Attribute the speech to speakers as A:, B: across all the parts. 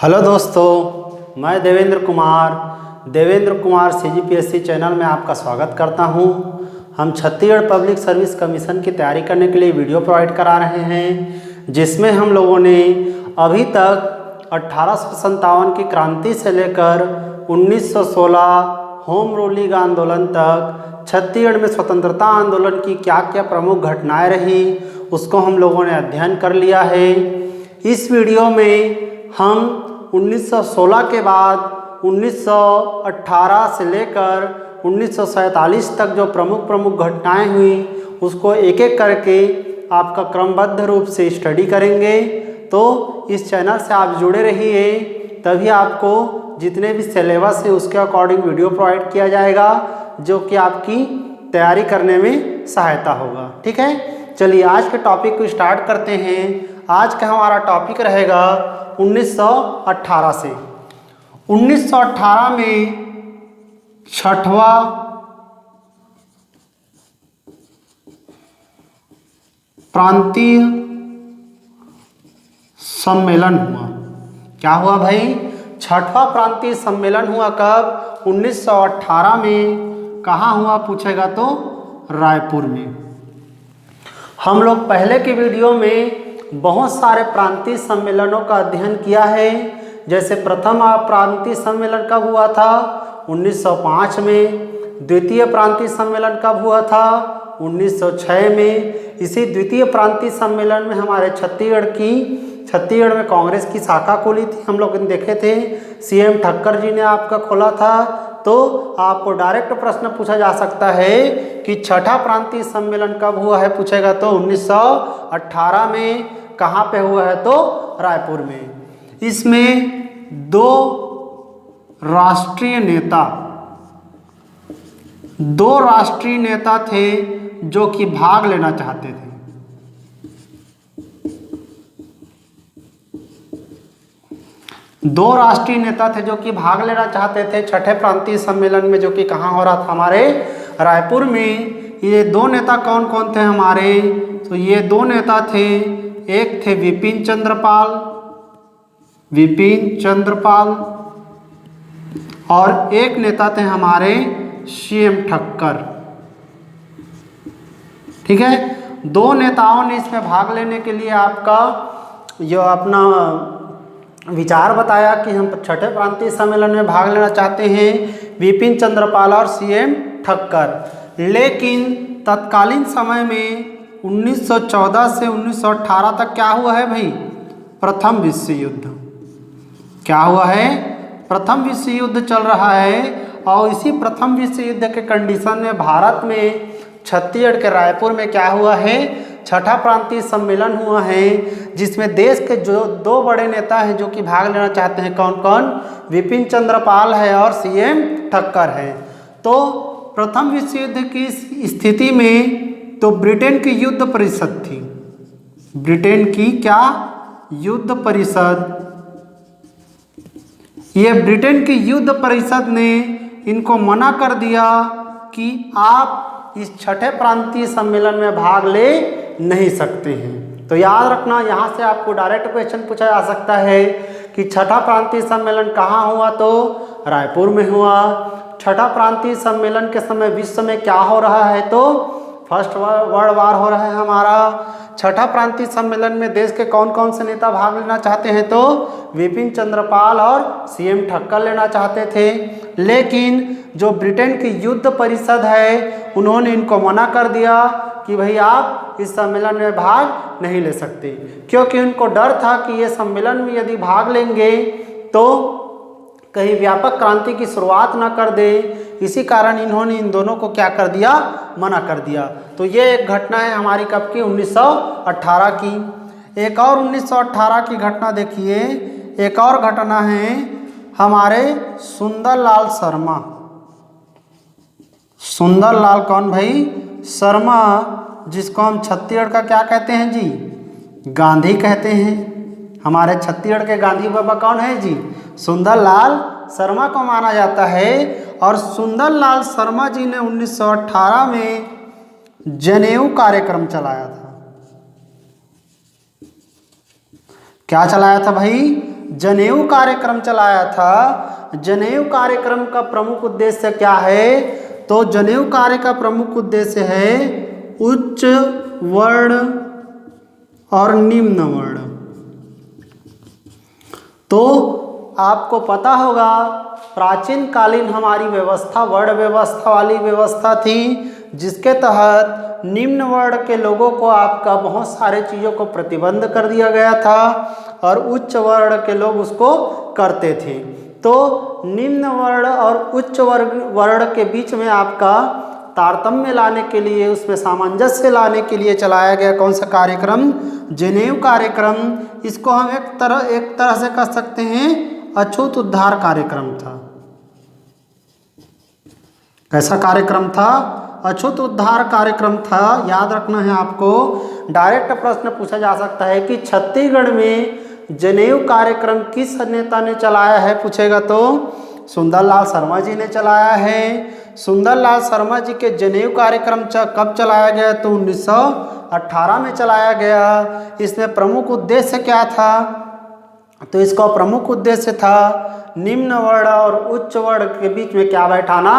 A: Hello दोस्तों, मैं Devendra Kumar CGPSC channel में आपका स्वागत करता हूं। हम छत्तीसगढ़ पब्लिक सर्विस कमीशन की तैयारी करने के लिए वीडियो प्रोवाइड करा रहे हैं, जिसमें हम लोगों ने अभी तक 1857 की क्रांति से लेकर 1916 होम रूलिंग आंदोलन तक छत्तीसगढ़ में स्वतंत्रता आंदोलन की क्या क्या प्रमुख घटनाएं रही, उसको हम लोगों ने अध्ययन कर लिया है। इस वीडियो में हम 1916 के बाद 1918 से लेकर 1947 तक जो प्रमुख घटनाएं हुई उसको एक एक करके आपका क्रमबद्ध रूप से स्टडी करेंगे। तो इस चैनल से आप जुड़े रहिए, तभी आपको जितने भी सिलेबस है उसके अकॉर्डिंग वीडियो प्रोवाइड किया जाएगा, जो कि आपकी तैयारी करने में सहायता होगा। ठीक है, चलिए आज के टॉपिक को स्टार्ट करते हैं। आज का हमारा टॉपिक रहेगा 1918 से। 1918 में छठवां प्रांतीय सम्मेलन हुआ। क्या हुआ भाई? छठवां प्रांतीय सम्मेलन हुआ। कब? 1918 में। कहाँ हुआ पूछेगा तो रायपुर में। हम लोग पहले की वीडियो में बहुत सारे प्रांतीय सम्मेलनों का अध्ययन किया है। जैसे प्रथम प्रांतीय सम्मेलन कब हुआ था? 1905 में। द्वितीय प्रांतीय सम्मेलन कब हुआ था? 1906 में। इसी द्वितीय प्रांतीय सम्मेलन में हमारे छत्तीसगढ़ में कांग्रेस की शाखा खोली थी। हम लोग देखे थे, सीएम ठक्कर जी ने आपका खोला था। तो आपको डायरेक्ट प्रश्न पूछा जा सकता है कि छठा प्रांतीय सम्मेलन कब हुआ है पूछेगा तो 1918 में। कहाँ पे हुआ है तो रायपुर में। इसमें दो राष्ट्रीय नेता थे जो कि भाग लेना चाहते थे। दो राष्ट्रीय नेता थे जो कि भाग लेना चाहते थे छठे प्रांतीय सम्मेलन में, जो कि कहाँ हो रहा था? हमारे रायपुर में। ये दो नेता कौन कौन थे हमारे? तो ये दो नेता थे, एक थे विपिन चंद्रपाल और एक नेता थे हमारे सीएम ठक्कर। ठीक है, दो नेताओं ने इसमें भाग लेने के लिए आपका जो अपना विचार बताया कि हम छठे प्रांतीय सम्मेलन में भाग लेना चाहते हैं, विपिन चंद्रपाल और सीएम ठक्कर। लेकिन तत्कालीन समय में 1914 से 1918 तक क्या हुआ है भाई? प्रथम विश्व युद्ध। क्या हुआ है? प्रथम विश्व युद्ध चल रहा है। और इसी प्रथम विश्व युद्ध के कंडीशन में भारत में छत्तीसगढ़ के रायपुर में क्या हुआ है? छठा प्रांतीय सम्मेलन हुआ है, जिसमें देश के जो दो बड़े नेता हैं जो कि भाग लेना चाहते हैं, कौन कौन? विपिन चंद्रपाल है और सीएम ठक्कर है। तो प्रथम विश्व युद्ध की स्थिति में तो ब्रिटेन की युद्ध परिषद थी। ब्रिटेन की क्या? युद्ध परिषद। ये ब्रिटेन की युद्ध परिषद ने इनको मना कर दिया कि आप इस छठे प्रांतीय सम्मेलन में भाग ले नहीं सकते हैं। तो याद रखना, यहाँ से आपको डायरेक्ट क्वेश्चन पूछा जा सकता है कि छठा प्रांतीय सम्मेलन कहाँ हुआ? तो रायपुर में हुआ। छठा प्रांतीय सम्मेलन के समय विश्व में क्या हो रहा है? तो फर्स्ट वर्ल्ड वार हो रहा है हमारा। छठा प्रांतीय सम्मेलन में देश के कौन कौन से नेता भाग लेना चाहते हैं? तो विपिन चंद्रपाल और सीएम ठक्कर लेना चाहते थे। लेकिन जो ब्रिटेन की युद्ध परिषद है, उन्होंने इनको मना कर दिया कि भाई आप इस सम्मेलन में भाग नहीं ले सकते, क्योंकि उनको डर था कि ये सम्मेलन में यदि भाग लेंगे तो कहीं व्यापक क्रांति की शुरुआत ना कर दे। इसी कारण इन्होंने इन दोनों को क्या कर दिया? मना कर दिया। तो ये एक घटना है हमारी कब की? 1918 की। एक और 1918 की घटना देखिए। एक और घटना है हमारे सुंदरलाल शर्मा। सुंदरलाल कौन भाई? शर्मा, जिसको हम छत्तीसगढ़ का क्या कहते हैं जी? गांधी कहते हैं। हमारे छत्तीसगढ़ के गांधी बाबा कौन है जी? सुंदरलाल शर्मा को माना जाता है। और सुंदरलाल शर्मा जी ने 1918 में जनेऊ कार्यक्रम चलाया था। क्या चलाया था भाई? जनेऊ कार्यक्रम चलाया था। जनेऊ कार्यक्रम का प्रमुख उद्देश्य क्या है? तो जनेऊ कार्य का प्रमुख उद्देश्य है उच्च वर्ण और निम्न वर्ण। तो आपको पता होगा प्राचीन कालीन हमारी व्यवस्था वर्ण व्यवस्था वाली व्यवस्था थी, जिसके तहत निम्न वर्ण के लोगों को आपका बहुत सारे चीज़ों को प्रतिबंध कर दिया गया था और उच्च वर्ण के लोग उसको करते थे। तो निम्न वर्ण और उच्च वर्ण के बीच में आपका तारतम्य लाने के लिए, उसमें सामंजस्य लाने के लिए चलाया गया कौन सा कार्यक्रम? जनेऊ कार्यक्रम। इसको हम एक तरह से कह सकते हैं अछूत उद्धार कार्यक्रम था। कैसा कार्यक्रम था? अछूत उद्धार कार्यक्रम था। याद रखना है आपको। डायरेक्ट प्रश्न पूछा जा सकता है कि छत्तीसगढ़ में जनेऊ कार्यक्रम किस नेता ने चलाया है, पूछेगा तो सुंदरलाल शर्मा जी ने चलाया है। सुंदरलाल शर्मा जी के जनेऊ कार्यक्रम कब चलाया गया? तो 1918 में चलाया गया। इसमें प्रमुख उद्देश्य क्या था? तो इसका प्रमुख उद्देश्य था निम्न वर्ण और उच्च वर्ण के बीच में क्या बैठाना?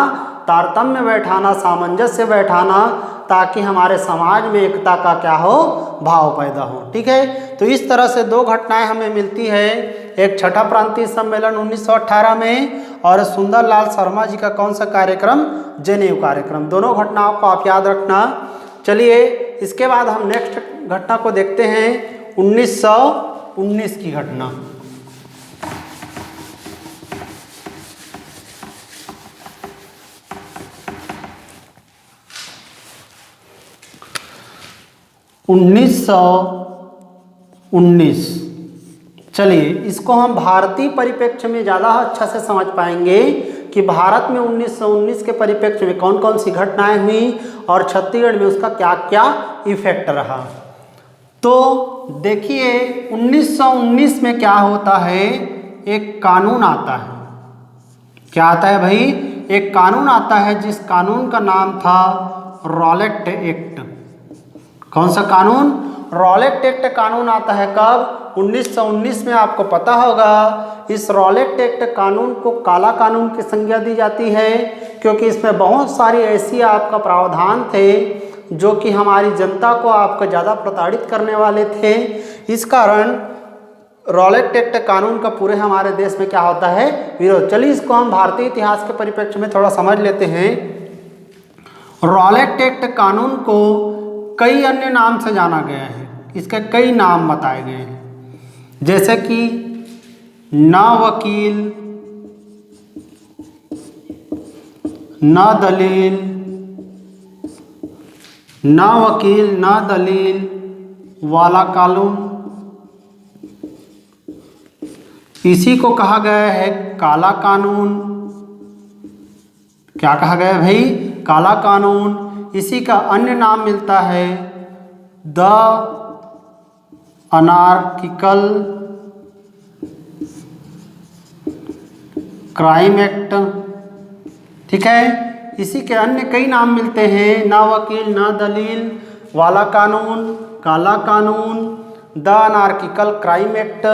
A: तारतम्य बैठाना, सामंजस्य बैठाना, ताकि हमारे समाज में एकता का क्या हो? भाव पैदा हो। ठीक है, तो इस तरह से दो घटनाएं हमें मिलती है, एक छठा प्रांतीय सम्मेलन 1918 में और सुंदरलाल शर्मा जी का कौन सा कार्यक्रम? जनेऊ कार्यक्रम। दोनों घटनाओं को आप याद रखना। चलिए इसके बाद हम नेक्स्ट घटना को देखते हैं, 1919 की घटना। उन्नीस चलिए इसको हम भारतीय परिप्रेक्ष्य में ज़्यादा अच्छा से समझ पाएंगे कि भारत में 1919 के परिप्रेक्ष्य में कौन कौन सी घटनाएं हुई और छत्तीसगढ़ में उसका क्या क्या इफेक्ट रहा। तो देखिए 1919 में क्या होता है, एक कानून आता है। क्या आता है भाई? एक कानून आता है, जिस कानून का नाम था रॉलेट एक्ट। कौन सा कानून? रॉलेट एक्ट कानून आता है कब? 1919 में। आपको पता होगा इस रॉलेट एक्ट कानून को काला कानून की संज्ञा दी जाती है, क्योंकि इसमें बहुत सारी ऐसी आपका प्रावधान थे जो कि हमारी जनता को आपको ज़्यादा प्रताड़ित करने वाले थे। इस कारण रॉलेट एक्ट कानून का पूरे हमारे देश में क्या होता है? विरोध। चलिए इसको हम भारतीय इतिहास के परिप्रेक्ष्य में थोड़ा समझ लेते हैं। रॉलेट एक्ट कानून को कई अन्य नाम से जाना गया है, इसके कई नाम बताए गए हैं, जैसे कि न वकील, न दलील, न वकील न दलील वाला कानून। इसी को कहा गया है काला कानून। क्या कहा गया भाई? काला कानून। इसी का अन्य नाम मिलता है द अनार्किकल क्राइम एक्ट। ठीक है, इसी के अन्य कई नाम मिलते हैं, ना वकील ना दलील वाला कानून, काला कानून, द अनार्किकल क्राइम एक्ट,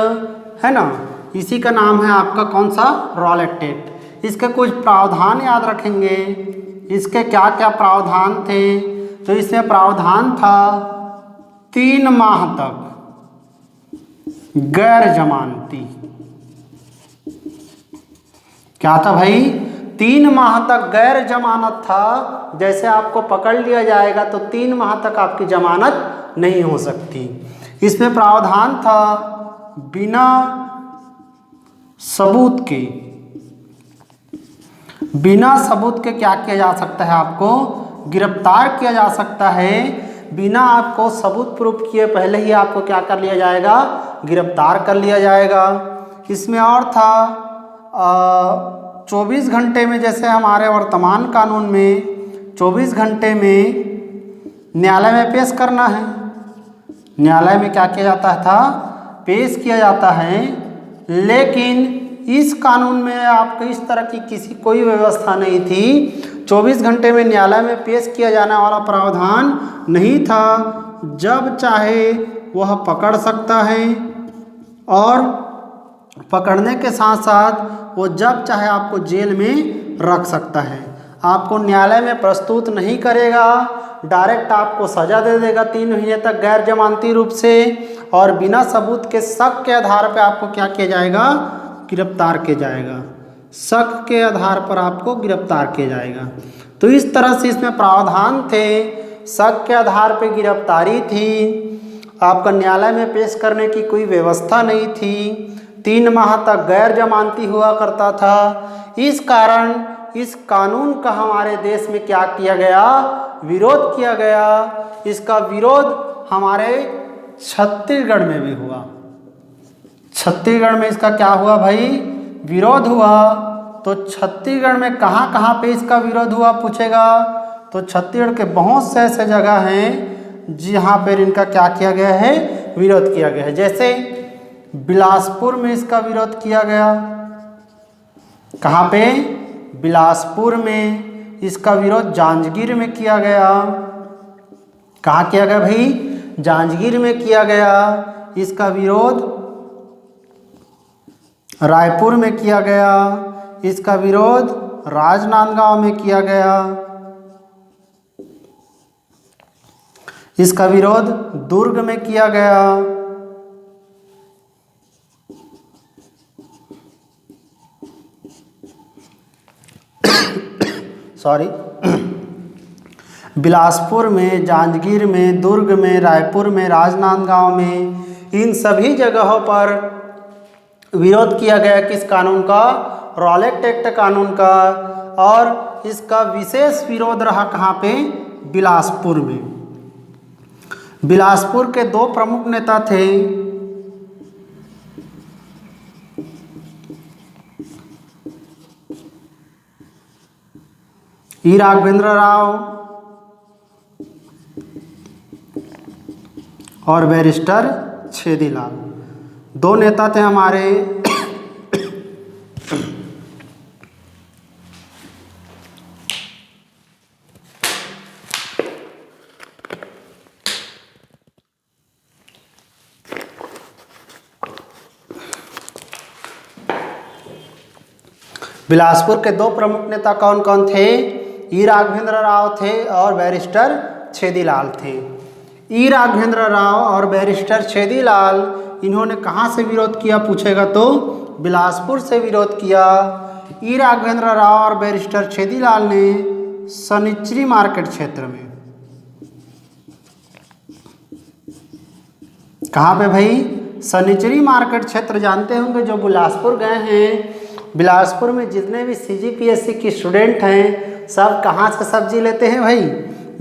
A: है ना। इसी का नाम है आपका कौन सा? Rowlatt act. इसके कुछ प्रावधान याद रखेंगे, इसके क्या क्या प्रावधान थे। तो इसमें प्रावधान था 3 माह तक गैर जमानती। क्या था भाई? 3 माह तक गैर जमानत था। जैसे आपको पकड़ लिया जाएगा तो 3 माह तक आपकी जमानत नहीं हो सकती। इसमें प्रावधान था बिना सबूत के, बिना सबूत के क्या किया जा सकता है? आपको गिरफ्तार किया जा सकता है। बिना आपको सबूत प्रूफ किए पहले ही आपको क्या कर लिया जाएगा? गिरफ्तार कर लिया जाएगा। इसमें और था 24 घंटे में, जैसे हमारे वर्तमान कानून में 24 घंटे में न्यायालय में पेश करना है। न्यायालय में क्या किया जाता था? पेश किया जाता है। लेकिन इस कानून में आपको इस तरह की कोई व्यवस्था नहीं थी। 24 घंटे में न्यायालय में पेश किया जाने वाला प्रावधान नहीं था। जब चाहे वह पकड़ सकता है और पकड़ने के साथ साथ वो जब चाहे आपको जेल में रख सकता है। आपको न्यायालय में प्रस्तुत नहीं करेगा, डायरेक्ट आपको सज़ा दे देगा 3 महीने तक गैर जमानती रूप से, और बिना सबूत के शक के आधार पर आपको क्या किया जाएगा, गिरफ्तार किया जाएगा। शक के आधार पर आपको गिरफ्तार किया जाएगा। तो इस तरह से इसमें प्रावधान थे। शक के आधार पर गिरफ्तारी थी, आपका न्यायालय में पेश करने की कोई व्यवस्था नहीं थी, 3 माह तक गैर जमानती हुआ करता था। इस कारण इस कानून का हमारे देश में क्या किया गया, विरोध किया गया। इसका विरोध हमारे छत्तीसगढ़ में भी हुआ। छत्तीसगढ़ में इसका क्या हुआ भाई, विरोध हुआ। तो छत्तीसगढ़ में कहाँ कहाँ पे इसका विरोध हुआ पूछेगा, तो छत्तीसगढ़ के बहुत से ऐसे जगह हैं जहाँ पर इनका क्या किया गया है, विरोध किया गया है। जैसे बिलासपुर में इसका विरोध किया गया। कहाँ पे, बिलासपुर में। इसका विरोध जांजगीर में किया गया। कहाँ किया गया भाई, जांजगीर में किया गया। इसका विरोध रायपुर में किया गया। इसका विरोध राजनांदगांव में किया गया। इसका विरोध दुर्ग में किया गया। सॉरी, बिलासपुर में, जांजगीर में, दुर्ग में, रायपुर में, राजनांदगांव में, इन सभी जगहों पर विरोध किया गया किस कानून का, रॉलेट एक्ट कानून का। और इसका विशेष विरोध रहा कहाँ पे, बिलासपुर में। बिलासपुर के 2 प्रमुख नेता थे, ई राघवेंद्र राव और बैरिस्टर छेदीलाल। 2 नेता थे हमारे। बिलासपुर के 2 प्रमुख नेता कौन कौन थे, ई राघवेंद्र राव थे और बैरिस्टर छेदीलाल थे। ई राघवेंद्र राव और बैरिस्टर छेदीलाल, इन्होंने कहाँ से विरोध किया पूछेगा तो बिलासपुर से विरोध किया। ई राघवेंद्र राव और बैरिस्टर छेदीलाल ने सनिचरी मार्केट क्षेत्र में, कहाँ पे भाई, सनिचरी मार्केट क्षेत्र जानते होंगे जो बिलासपुर गए हैं। बिलासपुर में जितने भी CGPSC के स्टूडेंट हैं सब कहाँ से सब्जी लेते हैं भाई,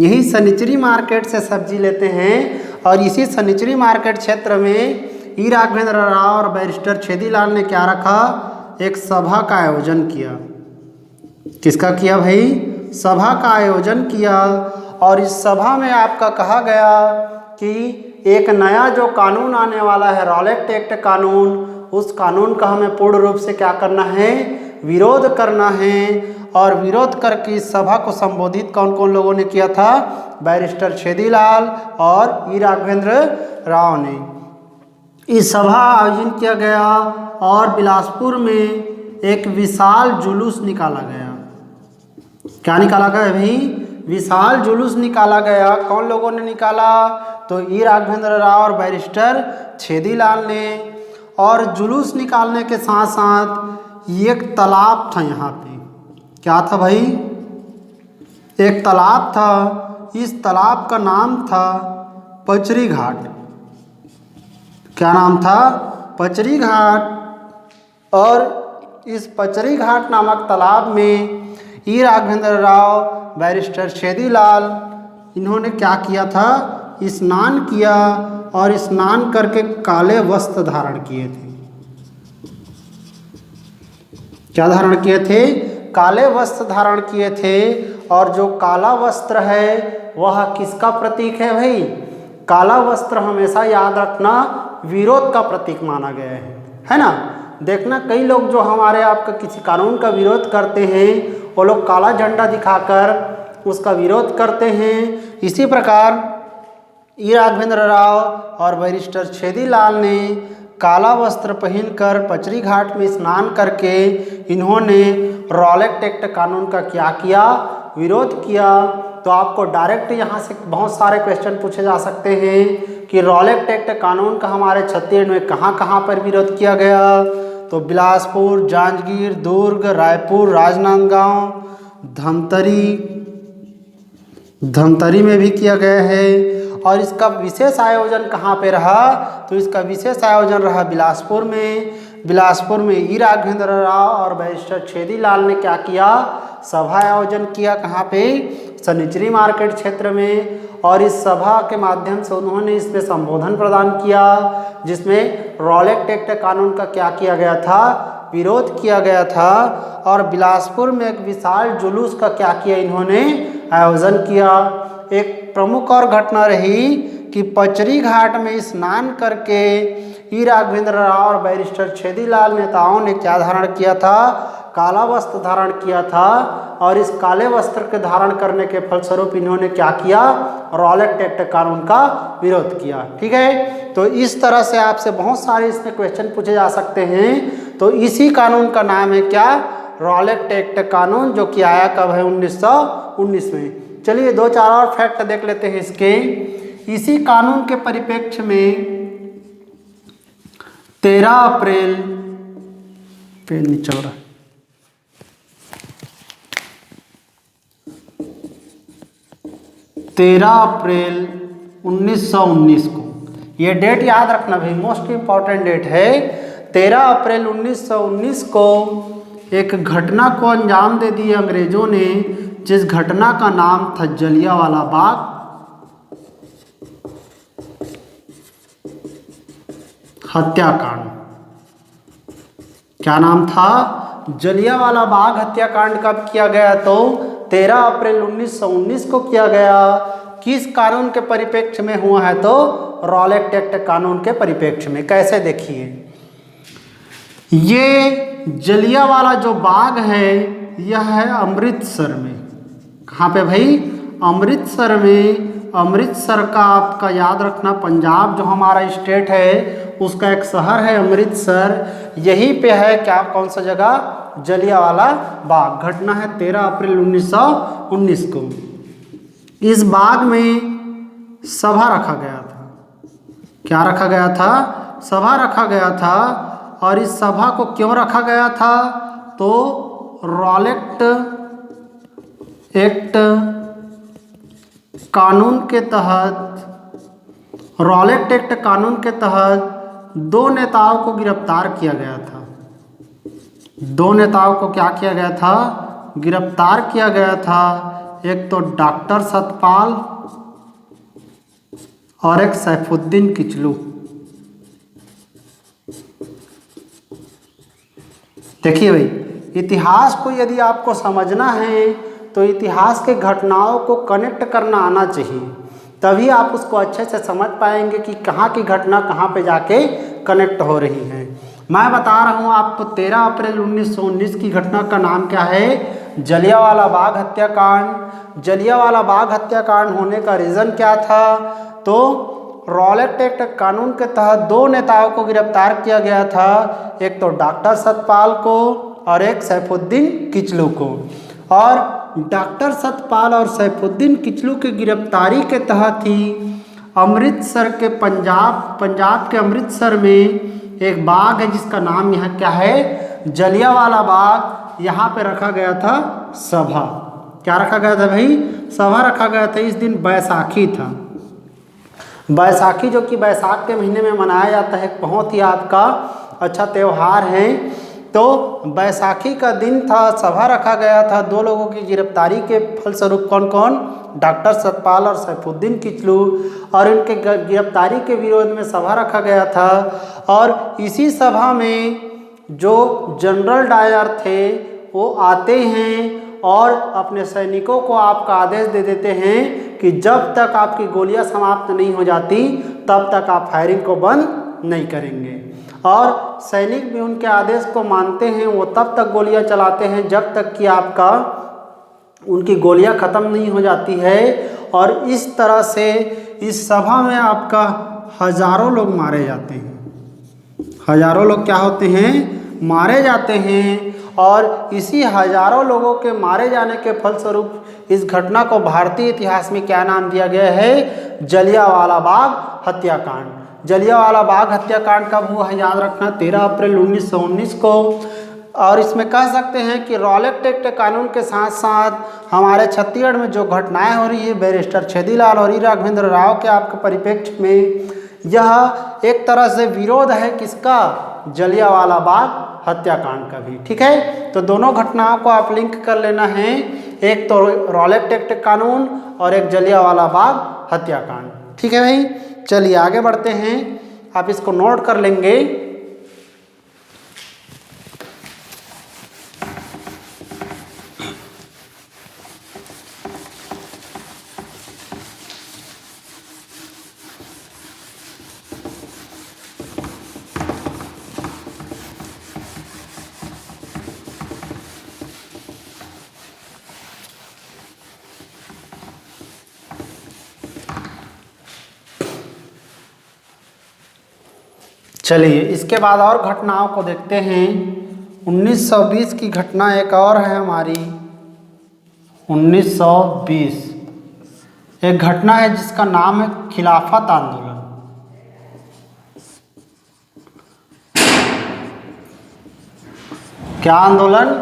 A: यही सनिचरी मार्केट से सब्जी लेते हैं। और इसी सनिचरी मार्केट क्षेत्र में ई राघवेंद्र राव और बैरिस्टर छेदीलाल ने क्या रखा, एक सभा का आयोजन किया। किसका किया भाई, सभा का आयोजन किया। और इस सभा में आपका कहा गया कि एक नया जो कानून आने वाला है, रॉलेट एक्ट कानून, उस कानून का हमें पूर्ण रूप से क्या करना है, विरोध करना है। और विरोध करके इस सभा को संबोधित कौन कौन लोगों ने किया था, बैरिस्टर छेदीलाल और ई राघवेंद्र राव ने। इस सभा आयोजन किया गया और बिलासपुर में एक विशाल जुलूस निकाला गया। क्या निकाला गया भाई, विशाल जुलूस निकाला गया। कौन लोगों ने निकाला, तो ई राघवेंद्र राव और बैरिस्टर छेदीलाल ने। और जुलूस निकालने के साथ साथ एक तालाब था यहाँ पे, क्या था भाई, एक तालाब था। इस तालाब का नाम था पचरी घाट। क्या नाम था, पचरी घाट। और इस पचरी घाट नामक तालाब में ई राघवेंद्र राव, बैरिस्टर छेदीलाल, इन्होंने क्या किया था, स्नान किया। और स्नान करके काले वस्त्र धारण किए थे। क्या धारण किए थे, काले वस्त्र धारण किए थे। और जो काला वस्त्र है वह किसका प्रतीक है भाई, काला वस्त्र हमेशा याद रखना विरोध का प्रतीक माना गया है ना। देखना कई लोग जो हमारे आपका किसी कानून का विरोध करते हैं वो लोग काला झंडा दिखाकर उसका विरोध करते हैं। इसी प्रकार ई राघवेंद्र राव और बैरिस्टर छेदीलाल ने काला वस्त्र पहनकर पचरी घाट में स्नान करके इन्होंने रॉलेट एक्ट कानून का क्या किया, विरोध किया। तो आपको डायरेक्ट यहाँ से बहुत सारे क्वेश्चन पूछे जा सकते हैं कि रॉलेट एक्ट कानून का हमारे छत्तीसगढ़ में कहाँ कहाँ पर विरोध किया गया। तो बिलासपुर, जांजगीर, दुर्ग, रायपुर, राजनांदगांव, धमतरी में भी किया गया है। और इसका विशेष आयोजन कहाँ पे रहा, तो इसका विशेष आयोजन रहा बिलासपुर में। बिलासपुर में ई राघवेंद्र राव और बैरिस्टर छेदीलाल ने क्या किया, सभा आयोजन किया। कहाँ पे, सनिचरी मार्केट क्षेत्र में। और इस सभा के माध्यम से उन्होंने इसमें संबोधन प्रदान किया, जिसमें रॉलेट एक्ट कानून का क्या किया गया था, विरोध किया गया था। और बिलासपुर में एक विशाल जुलूस का क्या किया, इन्होंने आयोजन किया। एक प्रमुख और घटना रही कि पचरी घाट में स्नान करके ई राघवेंद्र राव और बैरिस्टर छेदीलाल नेताओं ने क्या धारण किया था, काला वस्त्र धारण किया था। और इस काले वस्त्र के धारण करने के फलस्वरूप इन्होंने क्या किया, रॉलेट एक्ट कानून का विरोध किया। ठीक है, तो इस तरह से आपसे बहुत सारे इसमें क्वेश्चन पूछे जा सकते हैं। तो इसी कानून का नाम है क्या, रॉलेट एक्ट कानून, जो कि आया कब है, 1919 में। चलिए 2-4 और फैक्ट देख लेते हैं इसके। इसी कानून के परिप्रेक्ष्य में 13 अप्रैल पे नहीं चल रहा, 13 अप्रैल 1919 को, ये डेट याद रखना भाई, मोस्ट इम्पॉर्टेंट डेट है। 13 अप्रैल 1919 को एक घटना को अंजाम दे दिया अंग्रेजों ने, जिस घटना का नाम था जलियांवाला बाग हत्याकांड। क्या नाम था, जलियांवाला बाग हत्याकांड कब किया गया, तो 13 अप्रैल 1919 को किया गया। किस कानून के परिप्रेक्ष्य में हुआ है, तो रॉलेट एक्ट कानून के परिप्रेक्ष्य में। कैसे, देखिए, ये जलियांवाला जो बाग है यह है अमृतसर में। कहाँ पे भाई, अमृतसर में। अमृतसर का आपका याद रखना, पंजाब जो हमारा स्टेट है उसका एक शहर है अमृतसर, यहीं पे है क्या, कौन सा जगह, जलियांवाला बाग। घटना है 13 अप्रैल 1919 को। इस बाग में सभा रखा गया था। क्या रखा गया था, सभा रखा गया था। और इस सभा को क्यों रखा गया था, तो रॉलेट एक्ट कानून के तहत, रॉलेट एक्ट कानून के तहत 2 नेताओं को गिरफ्तार किया गया था। 2 नेताओं को क्या किया गया था, गिरफ्तार किया गया था। एक तो डॉक्टर सतपाल और एक सैफुद्दीन किचलू। देखिए भाई, इतिहास को यदि आपको समझना है तो इतिहास के घटनाओं को कनेक्ट करना आना चाहिए, तभी आप उसको अच्छे से समझ पाएंगे कि कहाँ की घटना कहाँ पे जाके कनेक्ट हो रही है। मैं बता रहा हूँ आपको, 13 अप्रैल 1919 की घटना का नाम क्या है, जलियांवाला बाग हत्याकांड। जलियांवाला बाग हत्याकांड होने का रीज़न क्या था, तो रॉलेट एक्ट कानून के तहत 2 नेताओं को गिरफ्तार किया गया था। एक तो डॉक्टर सतपाल को और एक सैफुद्दीन किचलू को। और डॉक्टर सतपाल और सैफुद्दीन किचलू की गिरफ्तारी के तहत ही अमृतसर के पंजाब के अमृतसर में एक बाग है जिसका नाम यहाँ क्या है, जलियांवाला बाग। यहाँ पे रखा गया था सभा। क्या रखा गया था भाई, सभा रखा गया था। इस दिन बैसाखी था। बैसाखी जो कि बैसाख के महीने में मनाया जाता है, बहुत ही आपका अच्छा त्यौहार है। तो बैसाखी का दिन था, सभा रखा गया था। 2 लोगों की गिरफ्तारी के फलस्वरूप, कौन कौन, डॉक्टर सतपाल और सैफुद्दीन किचलू, और उनके गिरफ्तारी के विरोध में सभा रखा गया था। और इसी सभा में जो जनरल डायर थे वो आते हैं और अपने सैनिकों को आपका आदेश दे देते हैं कि जब तक आपकी गोलियां समाप्त नहीं हो जाती तब तक आप फायरिंग को बंद नहीं करेंगे। और सैनिक भी उनके आदेश को मानते हैं, वो तब तक गोलियां चलाते हैं जब तक कि आपका उनकी गोलियां ख़त्म नहीं हो जाती है। और इस तरह से इस सभा में आपका हजारों लोग मारे जाते हैं। हजारों लोग क्या होते हैं, मारे जाते हैं। और इसी हजारों लोगों के मारे जाने के फलस्वरूप इस घटना को भारतीय इतिहास में क्या नाम दिया गया है, जलियांवाला बाग हत्याकांड। जलियांवाला बाग हत्याकांड कब हुआ है, याद रखना 13 अप्रैल 1919 को। और इसमें कह सकते हैं कि रॉलेट एक्ट कानून के साथ साथ हमारे छत्तीसगढ़ में जो घटनाएं हो रही है बैरिस्टर छेदीलाल और ई राघवेंद्र राव के आपके परिप्रेक्ष्य में, यह एक तरह से विरोध है किसका, जलियांवाला बाग हत्याकांड का भी। ठीक है, तो दोनों घटनाओं को आप लिंक कर लेना है, एक तो रॉलेट एक्ट कानून और एक जलियांवाला बाग हत्याकांड। ठीक है भाई, चलिए आगे बढ़ते हैं, आप इसको नोट कर लेंगे। चलिए इसके बाद और घटनाओं को देखते हैं। 1920 की घटना एक और है हमारी। 1920 एक घटना है जिसका नाम है खिलाफत आंदोलन। क्या आंदोलन,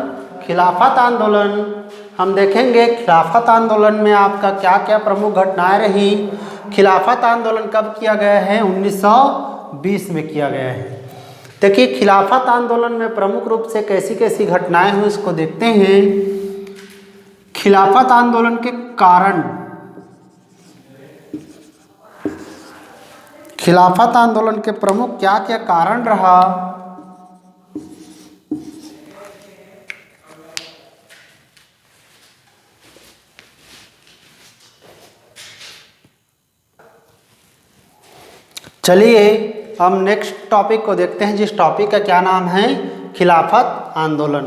A: खिलाफत आंदोलन। हम देखेंगे खिलाफत आंदोलन में आपका क्या क्या प्रमुख घटनाएं रही। खिलाफत आंदोलन कब किया गया है, 1920 में किया गया है। देखिए खिलाफत आंदोलन में प्रमुख रूप से कैसी कैसी घटनाएं हुई इसको देखते हैं। खिलाफत आंदोलन के कारण, खिलाफत आंदोलन के प्रमुख क्या क्या कारण रहा। चलिए हम नेक्स्ट टॉपिक को देखते हैं, जिस टॉपिक का क्या नाम है, खिलाफत आंदोलन।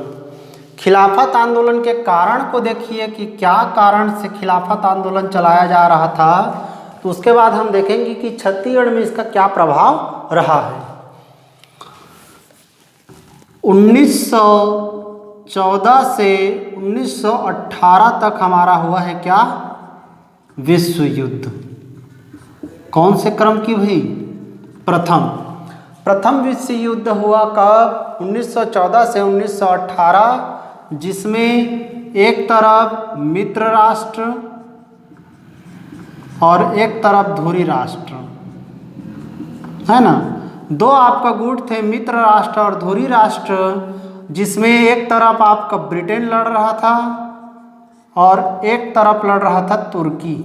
A: खिलाफत आंदोलन के कारण को देखिए कि क्या कारण से खिलाफत आंदोलन चलाया जा रहा था, तो उसके बाद हम देखेंगे कि छत्तीसगढ़ में इसका क्या प्रभाव रहा है। 1914 से 1918 तक हमारा हुआ है क्या, विश्व युद्ध। कौन से क्रम की हुई, प्रथम विश्व युद्ध हुआ कब, 1914 से 1918, जिसमें एक तरफ मित्र राष्ट्र और एक तरफ धुरी राष्ट्र, है ना, दो आपका गुट थे, मित्र राष्ट्र और धुरी राष्ट्र, जिसमें एक तरफ आपका ब्रिटेन लड़ रहा था और एक तरफ लड़ रहा था तुर्की।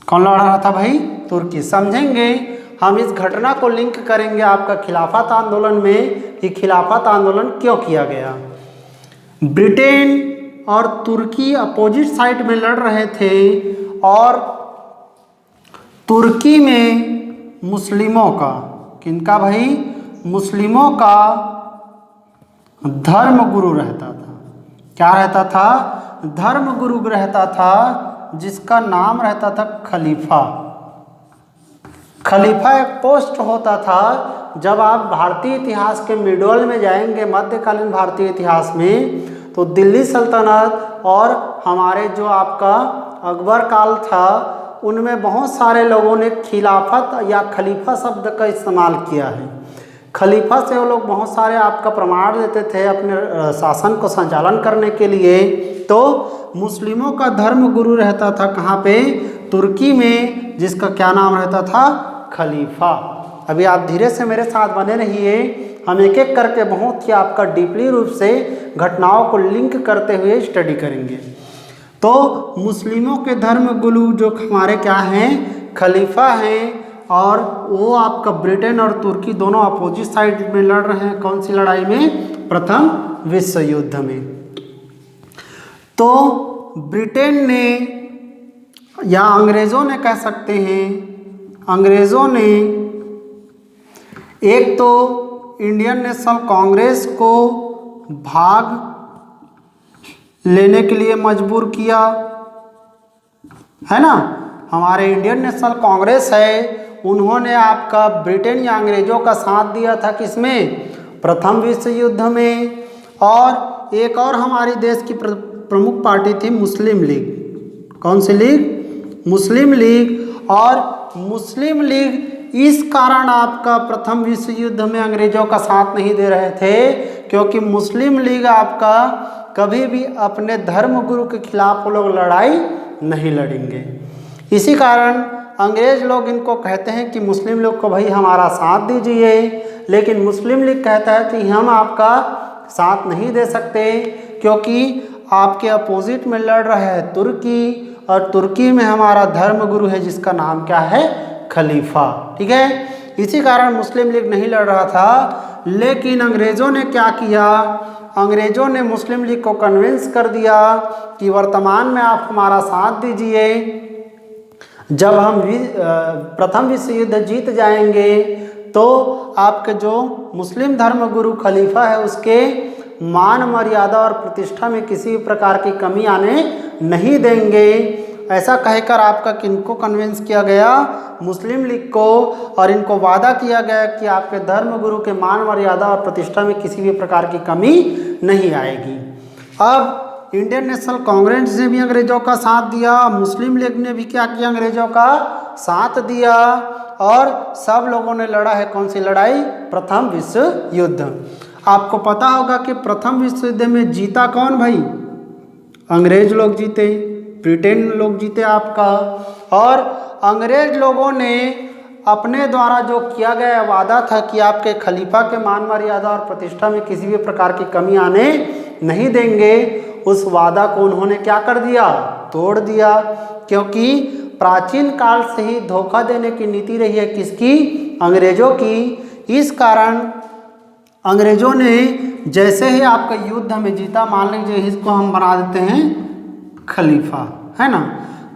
A: कौन लड़ रहा था भाई, तुर्की। समझेंगे हम, इस घटना को लिंक करेंगे आपका खिलाफत आंदोलन में कि खिलाफत आंदोलन क्यों किया गया। ब्रिटेन और तुर्की अपोजिट साइड में लड़ रहे थे और तुर्की में मुस्लिमों का, किनका भाई, मुस्लिमों का धर्म गुरु रहता था। क्या रहता था, धर्म गुरु रहता था, जिसका नाम रहता था खलीफा। खलीफा एक पोस्ट होता था। जब आप भारतीय इतिहास के मिडल में जाएंगे, मध्यकालीन भारतीय इतिहास में, तो दिल्ली सल्तनत और हमारे जो आपका अकबर काल था, उनमें बहुत सारे लोगों ने खिलाफत या खलीफा शब्द का इस्तेमाल किया है। खलीफा से वो लोग बहुत सारे आपका प्रमाण देते थे अपने शासन को संचालन करने के लिए। तो मुस्लिमों का धर्म गुरु रहता था कहाँ पे, तुर्की में, जिसका क्या नाम रहता था, खलीफा। अभी आप धीरे से मेरे साथ बने रहिए, हम एक एक करके बहुत ही आपका डीपली रूप से घटनाओं को लिंक करते हुए स्टडी करेंगे। तो मुस्लिमों के धर्म गुरु जो हमारे क्या हैं, खलीफा हैं, और वो आपका ब्रिटेन और तुर्की दोनों अपोजिट साइड में लड़ रहे हैं। कौन सी लड़ाई में, प्रथम विश्व युद्ध में। तो ब्रिटेन ने या अंग्रेज़ों ने कह सकते हैं, अंग्रेज़ों ने एक तो इंडियन नेशनल कांग्रेस को भाग लेने के लिए मजबूर किया, है ना। हमारे इंडियन नेशनल कांग्रेस है उन्होंने आपका ब्रिटेन या अंग्रेजों का साथ दिया था किसमें? प्रथम विश्व युद्ध में। और एक और हमारी देश की प्रमुख पार्टी थी मुस्लिम लीग। कौन सी लीग? मुस्लिम लीग। और मुस्लिम लीग इस कारण आपका प्रथम विश्व युद्ध में अंग्रेजों का साथ नहीं दे रहे थे, क्योंकि मुस्लिम लीग आपका कभी भी अपने धर्म गुरु के खिलाफ वो लोग लड़ाई नहीं लड़ेंगे। इसी कारण अंग्रेज लोग इनको कहते हैं कि मुस्लिम लीग को भाई हमारा साथ दीजिए, लेकिन मुस्लिम लीग कहता है कि हम आपका साथ नहीं दे सकते, क्योंकि आपके अपोजिट में लड़ रहा है तुर्की, और तुर्की में हमारा धर्म गुरु है जिसका नाम क्या है? खलीफा। ठीक है, इसी कारण मुस्लिम लीग नहीं लड़ रहा था। लेकिन अंग्रेज़ों ने क्या किया? अंग्रेज़ों ने मुस्लिम लीग को कन्विंस कर दिया कि वर्तमान में आप हमारा साथ दीजिए, जब हम प्रथम विश्व युद्ध जीत जाएंगे तो आपके जो मुस्लिम धर्म गुरु खलीफा है उसके मान मर्यादा और प्रतिष्ठा में किसी भी प्रकार की कमी आने नहीं देंगे। ऐसा कहकर आपका किनको कन्विंस किया गया? मुस्लिम लीग को। और इनको वादा किया गया कि आपके धर्म गुरु के मान मर्यादा और प्रतिष्ठा में किसी भी प्रकार की कमी नहीं आएगी। अब इंडियन नेशनल कांग्रेस ने भी अंग्रेजों का साथ दिया, मुस्लिम लीग ने भी क्या किया? अंग्रेजों का साथ दिया, और सब लोगों ने लड़ा है कौन सी लड़ाई? प्रथम विश्व युद्ध। आपको पता होगा कि प्रथम विश्व युद्ध में जीता कौन भाई? अंग्रेज लोग जीते, ब्रिटेन लोग जीते आपका। और अंग्रेज लोगों ने अपने द्वारा जो किया गया वादा था कि आपके खलीफा के मान मर्यादा और प्रतिष्ठा में किसी भी प्रकार की कमी आने नहीं देंगे, उस वादा को उन्होंने क्या कर दिया? तोड़ दिया। क्योंकि प्राचीन काल से ही धोखा देने की नीति रही है किसकी? अंग्रेजों की। इस कारण अंग्रेजों ने जैसे ही आपका युद्ध में जीता, मान लीजिए इसको हम बना देते हैं खलीफा, है ना,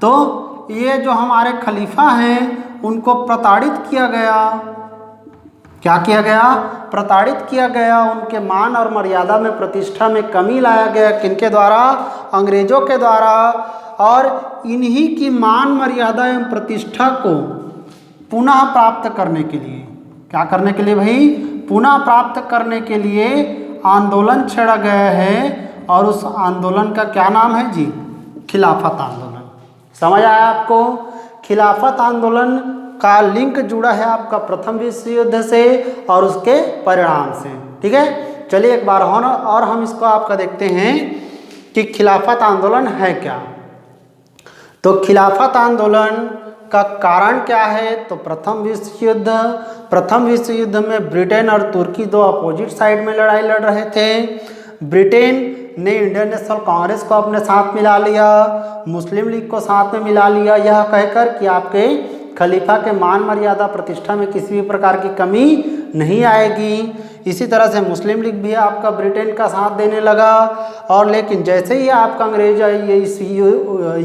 A: तो ये जो हमारे खलीफा हैं उनको प्रताड़ित किया गया। क्या किया गया? प्रताड़ित किया गया। उनके मान और मर्यादा में, प्रतिष्ठा में कमी लाया गया। किनके द्वारा? अंग्रेजों के द्वारा। और इन्हीं की मान मर्यादा एवं प्रतिष्ठा को पुनः प्राप्त करने के लिए, क्या करने के लिए भाई? पुनः प्राप्त करने के लिए आंदोलन छेड़ा गया है। और उस आंदोलन का क्या नाम है जी? खिलाफत आंदोलन। समझ आया आपको? खिलाफत आंदोलन का लिंक जुड़ा है आपका प्रथम विश्व युद्ध से और उसके परिणाम से। ठीक है, चलिए एक बार और हम इसको आपका देखते हैं कि खिलाफत आंदोलन है क्या। तो खिलाफत आंदोलन का कारण क्या है? तो प्रथम विश्व युद्ध। प्रथम विश्व युद्ध में ब्रिटेन और तुर्की दो अपोजिट साइड में लड़ाई लड़ रहे थे। ब्रिटेन ने इंडियन नेशनल कांग्रेस को अपने साथ मिला लिया, मुस्लिम लीग को साथ में मिला लिया, यह कहकर कि आपके खलीफा के मान मर्यादा प्रतिष्ठा में किसी भी प्रकार की कमी नहीं आएगी। इसी तरह से मुस्लिम लीग भी आपका ब्रिटेन का साथ देने लगा। और लेकिन जैसे ही आपका अंग्रेज इस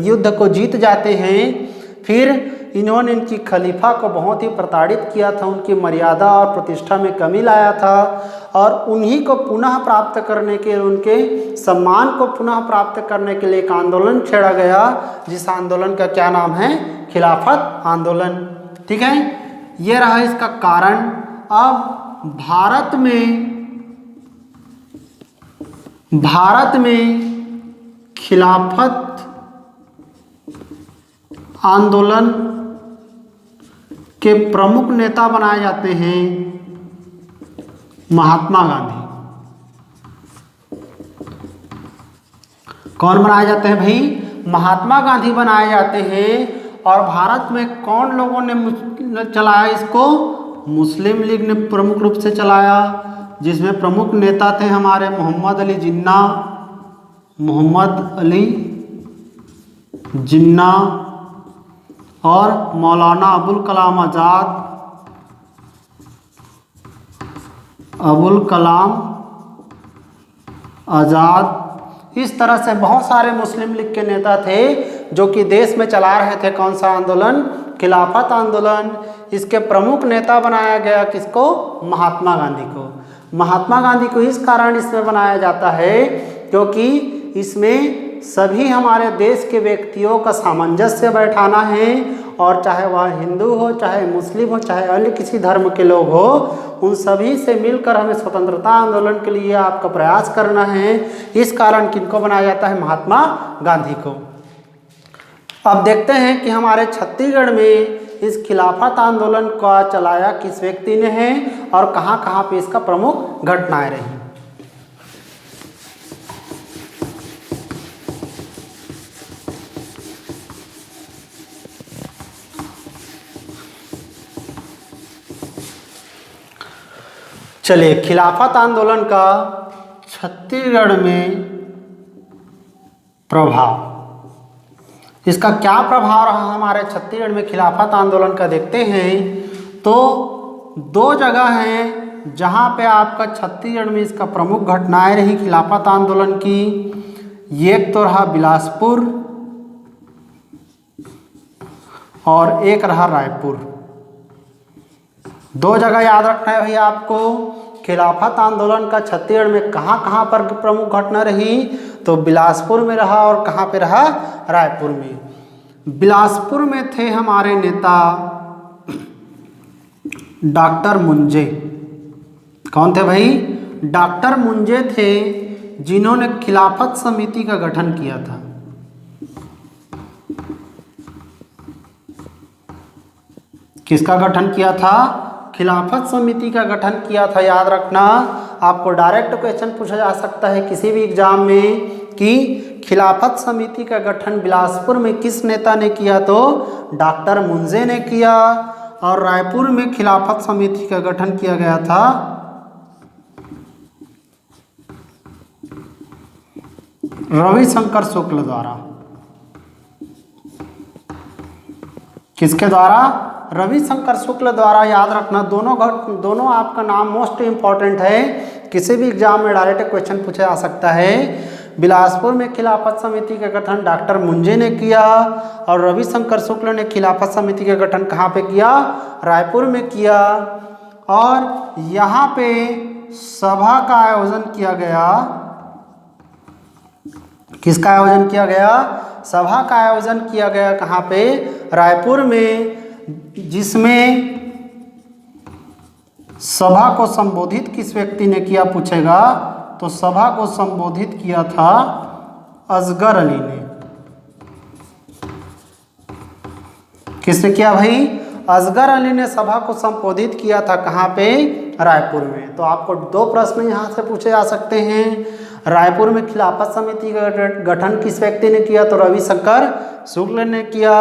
A: युद्ध को जीत जाते हैं, फिर इन्होंने इनकी खलीफा को बहुत ही प्रताड़ित किया था, उनकी मर्यादा और प्रतिष्ठा में कमी लाया था। और उन्हीं को पुनः प्राप्त करने के, उनके सम्मान को पुनः प्राप्त करने के लिए एक आंदोलन छेड़ा गया, जिस आंदोलन का क्या नाम है? खिलाफत आंदोलन। ठीक है, ये रहा इसका कारण। अब भारत में खिलाफत आंदोलन के प्रमुख नेता बनाए जाते हैं महात्मा गांधी। कौन बनाए जाते हैं भाई? महात्मा गांधी बनाए जाते हैं। और भारत में कौन लोगों ने चलाया इसको? मुस्लिम लीग ने प्रमुख रूप से चलाया, जिसमें प्रमुख नेता थे हमारे मोहम्मद अली जिन्ना और मौलाना अबुल कलाम आज़ाद। इस तरह से बहुत सारे मुस्लिम लीग के नेता थे जो कि देश में चला रहे थे कौन सा आंदोलन? खिलाफत आंदोलन। इसके प्रमुख नेता बनाया गया किसको? महात्मा गांधी को। महात्मा गांधी को इस कारण इसमें बनाया जाता है क्योंकि इसमें सभी हमारे देश के व्यक्तियों का सामंजस्य बैठाना है और चाहे वह हिंदू हो, चाहे मुस्लिम हो, चाहे अन्य किसी धर्म के लोग हो, उन सभी से मिलकर हमें स्वतंत्रता आंदोलन के लिए आपका प्रयास करना है। इस कारण किनको बनाया जाता है? महात्मा गांधी को। अब देखते हैं कि हमारे छत्तीसगढ़ में इस खिलाफत आंदोलन का चलाया किस व्यक्ति ने है और कहाँ कहाँ पे इसका प्रमुख घटनाएं रही। चलिए, खिलाफत आंदोलन का छत्तीसगढ़ में प्रभाव, इसका क्या प्रभाव रहा हमारे छत्तीसगढ़ में खिलाफत आंदोलन का देखते हैं। तो दो जगह हैं जहां पे आपका छत्तीसगढ़ में इसका प्रमुख घटनाएं रही खिलाफत आंदोलन की। एक तो रहा बिलासपुर और एक रहा रायपुर। दो जगह याद रखना है भैया आपको। खिलाफत आंदोलन का छत्तीसगढ़ में कहाँ पर प्रमुख घटना रही? तो बिलासपुर में रहा और कहाँ पे रहा? रायपुर में। बिलासपुर में थे हमारे नेता डॉक्टर मुंजे। कौन थे भाई? डॉक्टर मुंजे थे, जिन्होंने खिलाफत समिति का गठन किया था। किसका गठन किया था? खिलाफत समिति का गठन किया था। याद रखना, आपको डायरेक्ट क्वेश्चन पूछा जा सकता है किसी भी एग्जाम में कि खिलाफत समिति का गठन बिलासपुर में किस नेता ने किया? तो डॉक्टर मुंजे ने किया। और रायपुर में खिलाफत समिति का गठन किया गया था रविशंकर शुक्ल द्वारा। किसके द्वारा? रविशंकर शुक्ल द्वारा। याद रखना, दोनों आपका नाम मोस्ट इंपॉर्टेंट है, किसी भी एग्जाम में डायरेक्ट क्वेश्चन पूछा जा सकता है। बिलासपुर में खिलाफत समिति का गठन डॉक्टर मुंजे ने किया और रविशंकर शुक्ल ने खिलाफत समिति का गठन कहाँ पे किया? रायपुर में किया। और यहाँ पे सभा का आयोजन किया गया। किसका आयोजन किया गया? सभा का आयोजन किया गया कहाँ पे? रायपुर में, जिसमें सभा को संबोधित किस व्यक्ति ने किया पूछेगा? तो सभा को संबोधित किया था असगर अली ने। किसने किया भाई? असगर अली ने सभा को संबोधित किया था कहाँ पे? रायपुर में। तो आपको दो प्रश्न यहाँ से पूछे जा सकते हैं। रायपुर में खिलाफत समिति का गठन किस व्यक्ति ने किया? तो रविशंकर शुक्ल ने किया।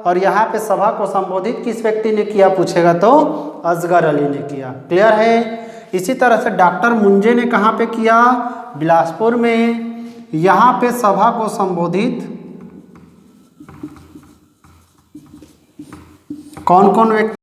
A: और यहाँ पे सभा को संबोधित किस व्यक्ति ने किया पूछेगा? तो असगर अली ने किया। क्लियर है? इसी तरह से डॉक्टर मुंजे ने कहाँ पे किया? बिलासपुर में। यहाँ पे सभा को संबोधित कौन कौन व्यक्ति